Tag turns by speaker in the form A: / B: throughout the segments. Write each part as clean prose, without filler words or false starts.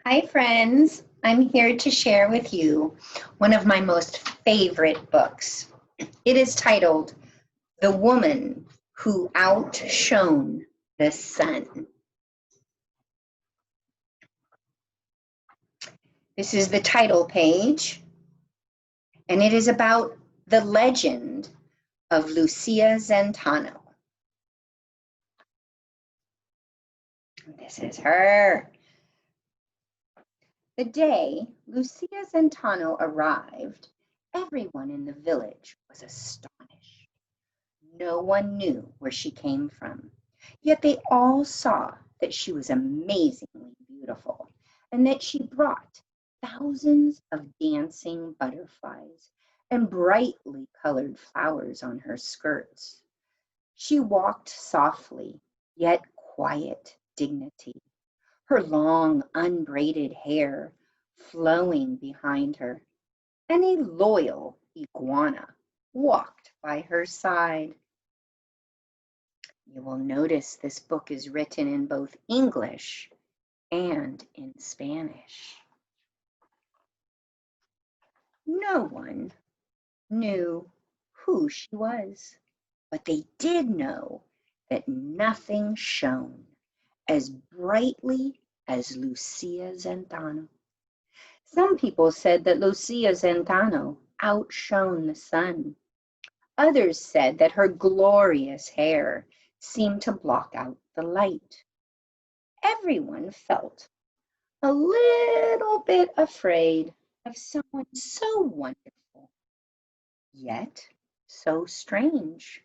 A: Hi, friends. I'm here to share with you one of my most favorite books. It is titled The Woman Who Outshone the Sun. This is the title page, and it is about the legend of Lucia Zentano. This is her. The day Lucia Zentano arrived, everyone in the village was astonished. No one knew where she came from, yet they all saw that she was amazingly beautiful and that she brought thousands of dancing butterflies and brightly colored flowers on her skirts. She walked softly, yet quiet dignity, her long unbraided hair flowing behind her, and a loyal iguana walked by her side. You will notice this book is written in both English and in Spanish. No one knew who she was, but they did know that nothing shone as brightly as Lucia Zentano. Some people said that Lucia Zentano outshone the sun. Others said that her glorious hair seemed to block out the light. Everyone felt a little bit afraid of someone so wonderful, yet so strange.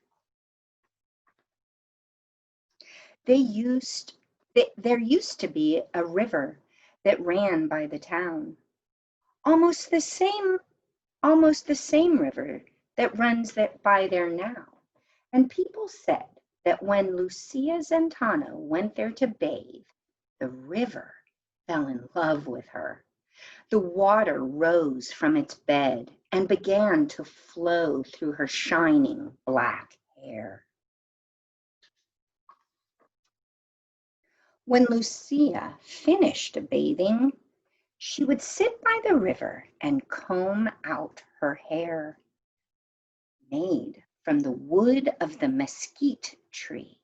A: There used to be a river that ran by the town, almost the same river that runs by there now. And people said that when Lucia Zentano went there to bathe, the river fell in love with her. The water rose from its bed and began to flow through her shining black hair. When Lucia finished bathing, she would sit by the river and comb out her hair, made from the wood of the mesquite tree.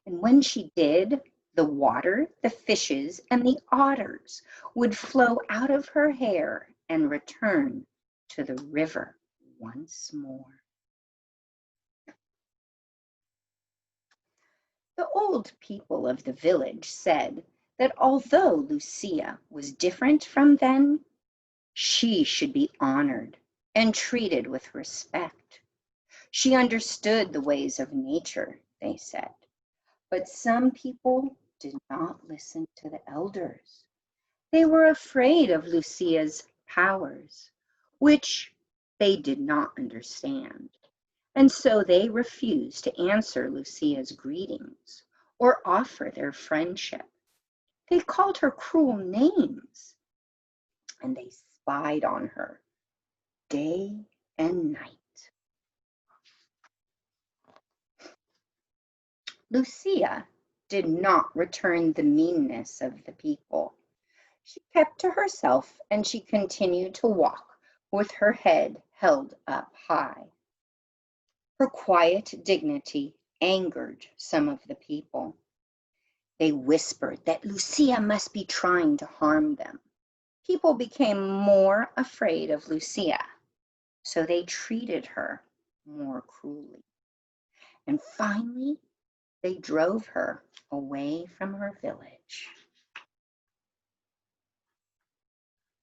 A: And when she did, the water, the fishes, and the otters would flow out of her hair and return to the river once more. The old people of the village said that although Lucia was different from them, she should be honored and treated with respect. She understood the ways of nature, they said, but some people did not listen to the elders. They were afraid of Lucia's powers, which they did not understand, and so they refused to answer Lucia's greetings or offer their friendship. They called her cruel names, and they spied on her day and night. Lucia did not return the meanness of the people. She kept to herself and she continued to walk with her head held up high. Her quiet dignity angered some of the people. They whispered that Lucia must be trying to harm them. People became more afraid of Lucia, so they treated her more cruelly. And finally, they drove her away from her village.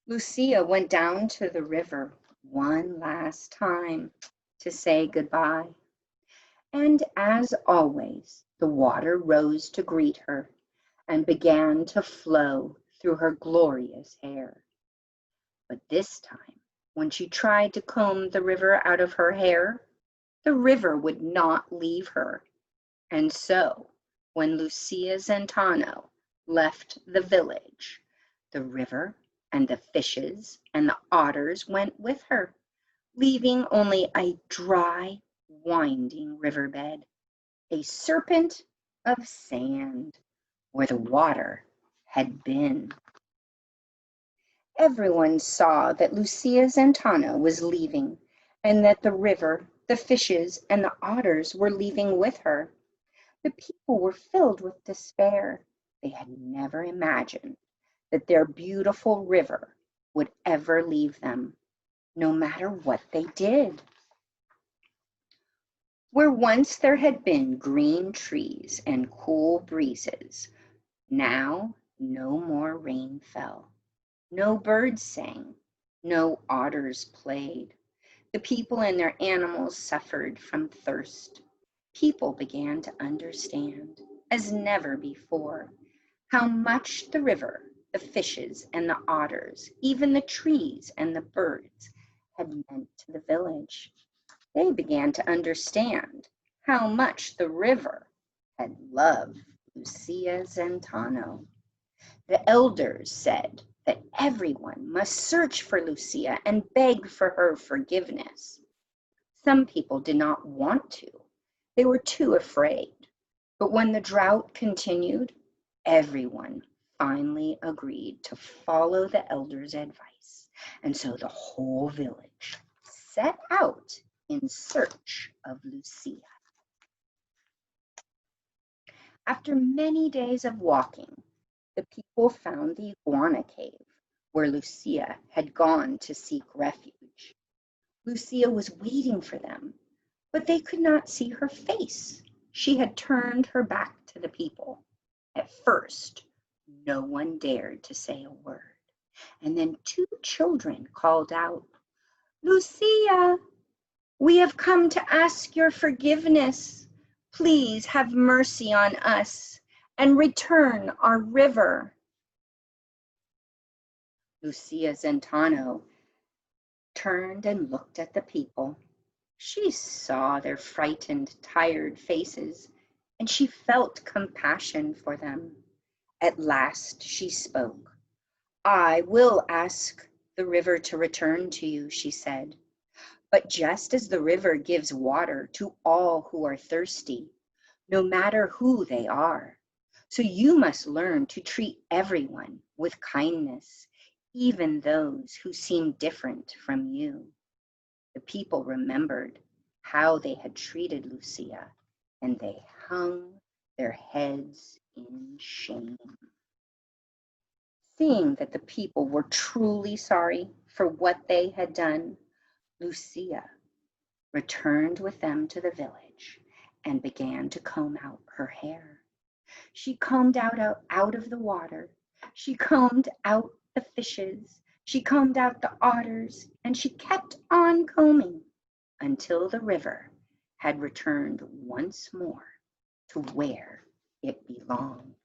A: Lucia went down to the river one last time to say goodbye. And as always, the water rose to greet her and began to flow through her glorious hair. But this time, when she tried to comb the river out of her hair, the river would not leave her. And so, when Lucia Zentano left the village, the river and the fishes and the otters went with her, leaving only a dry, winding riverbed, a serpent of sand where the water had been. Everyone saw that Lucia Zentano was leaving, and that the river, the fishes, and the otters were leaving with her. The people were filled with despair. They had never imagined that their beautiful river would ever leave them, no matter what they did. Where once there had been green trees and cool breezes, now no more rain fell. No birds sang, no otters played. The people and their animals suffered from thirst. People began to understand, as never before, how much the river, the fishes and the otters, even the trees and the birds, had meant to the village. They began to understand how much the river had loved Lucia Zentano. The elders said that everyone must search for Lucia and beg for her forgiveness. Some people did not want to. They were too afraid. But when the drought continued, everyone finally agreed to follow the elders' advice. And so the whole village set out in search of Lucia. After many days of walking, the people found the iguana cave where Lucia had gone to seek refuge. Lucia was waiting for them, but they could not see her face. She had turned her back to the people. At first, no one dared to say a word. And then two children called out, "Lucia, we have come to ask your forgiveness. Please have mercy on us and return our river." Lucia Zentano turned and looked at the people. She saw their frightened, tired faces, and she felt compassion for them. At last she spoke. "I will ask the river to return to you," she said. "But just as the river gives water to all who are thirsty, no matter who they are, so you must learn to treat everyone with kindness, even those who seem different from you." The people remembered how they had treated Lucia, and they hung their heads in shame. Seeing that the people were truly sorry for what they had done, Lucia returned with them to the village and began to comb out her hair. She combed out of the water. She combed out the fishes. She combed out the otters, and she kept on combing until the river had returned once more to where it belonged.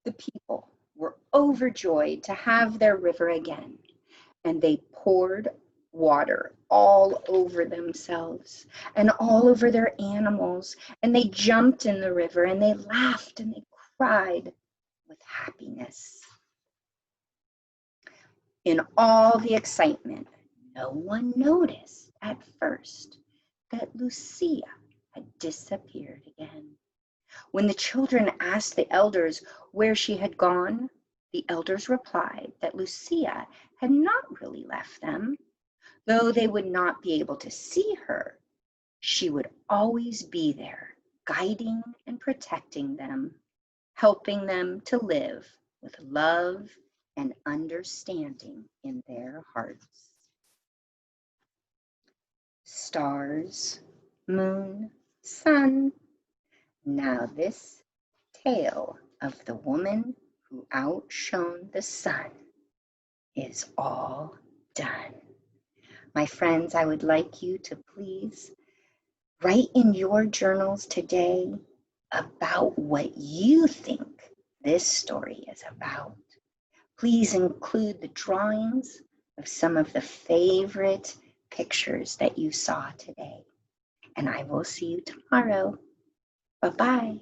A: The people were overjoyed to have their river again, and they poured water all over themselves and all over their animals, and they jumped in the river, and they laughed and they cried with happiness. In all the excitement, no one noticed at first that Lucia had disappeared again. When the children asked the elders where she had gone, the elders replied that Lucia had not really left them. Though they would not be able to see her, she would always be there, guiding and protecting them, helping them to live with love and understanding in their hearts. Stars, moon, sun. Now this tale of the woman who outshone the sun is all done. My friends, I would like you to please write in your journals today about what you think this story is about. Please include the drawings of some of the favorite pictures that you saw today. And I will see you tomorrow. Bye-bye.